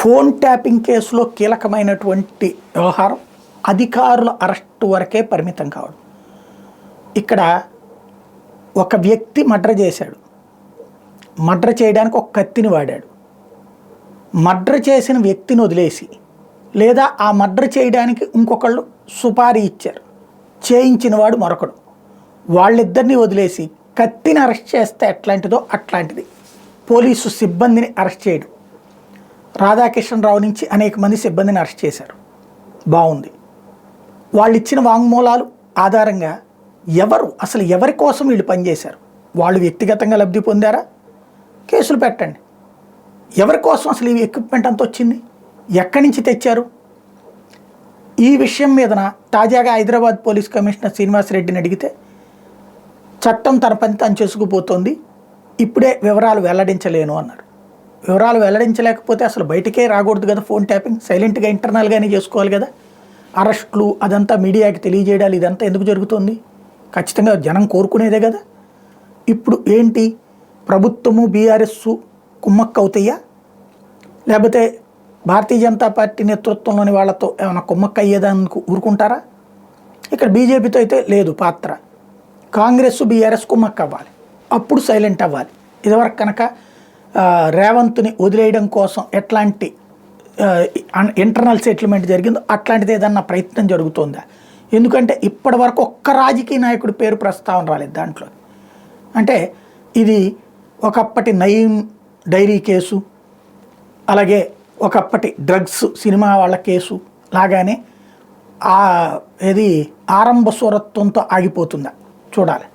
Phone tapping కేసులో కీలకమైనటువంటి వ్యవహారం అధికారుల అరెస్టు వరకే పరిమితం కావడం. ఇక్కడ ఒక వ్యక్తి మర్డర్ చేశాడు, మర్డర్ చేయడానికి ఒక కత్తిని వాడాడు. మర్డర్ చేసిన వ్యక్తిని వదిలేసి లేదా ఆ మర్డర్ చేయడానికి ఇంకొకళ్ళు సుపారీ ఇచ్చారు, చేయించిన వాడు మరొకడు, వాళ్ళిద్దరిని వదిలేసి కత్తిని అరెస్ట్ చేస్తే ఎట్లాంటిదో అట్లాంటిది పోలీసు సిబ్బందిని అరెస్ట్ చేయడం. రాధాకిషన్రావు నుంచి అనేక మంది సిబ్బందిని అరెస్ట్ చేశారు, బాగుంది. వాళ్ళు ఇచ్చిన వాంగ్మూలాలు ఆధారంగా అసలు ఎవరి కోసం వీళ్ళు పనిచేశారు, వాళ్ళు వ్యక్తిగతంగా లబ్ధి పొందారా, కేసులు పెట్టండి. ఎవరి కోసం అసలు ఈ ఎక్విప్మెంట్ అంతా వచ్చింది, ఎక్కడి నుంచి తెచ్చారు? ఈ విషయం మీదన తాజాగా హైదరాబాద్ పోలీస్ కమిషనర్ శ్రీనివాసరెడ్డిని అడిగితే చట్టం తన పని తాను చేసుకుపోతోంది, ఇప్పుడే వివరాలు వెల్లడించలేను అన్నారు. వివరాలు వెల్లడించలేకపోతే అసలు బయటకే రాకూడదు కదా, ఫోన్ ట్యాపింగ్ సైలెంట్గా ఇంటర్నల్గానే చేసుకోవాలి కదా. అరెస్టులు అదంతా మీడియాకి తెలియజేయడాలు ఇదంతా ఎందుకు జరుగుతుంది? ఖచ్చితంగా జనం కోరుకునేదే కదా. ఇప్పుడు ఏంటి, ప్రభుత్వము బీఆర్ఎస్ కుమ్మక్క అవుతాయా, లేకపోతే భారతీయ జనతా పార్టీ నేతృత్వంలోని వాళ్ళతో ఏమైనా కుమ్మక్క అయ్యేదానికి ఊరుకుంటారా? ఇక్కడ బీజేపీతో అయితే లేదు పాత్ర, కాంగ్రెస్ బీఆర్ఎస్ కుమ్మక్క అవ్వాలి, అప్పుడు సైలెంట్ అవ్వాలి. ఇదివరకు కనుక రేవంత్ని వదిలేయడం కోసం ఎట్లాంటి ఇంటర్నల్ సెటిల్మెంట్ జరిగిందో అట్లాంటిది ఏదన్నా ప్రయత్నం జరుగుతుందా? ఎందుకంటే ఇప్పటి వరకు ఒక్క రాజకీయ నాయకుడి పేరు ప్రస్తావన రాలేదు దాంట్లో. అంటే ఇది ఒకప్పటి నయీం డైరీ కేసు, అలాగే ఒకప్పటి డ్రగ్స్ సినిమా వాళ్ళ కేసు లాగానే ఏది ఆరంభ స్వరత్వంతో ఆగిపోతుందా చూడాలి.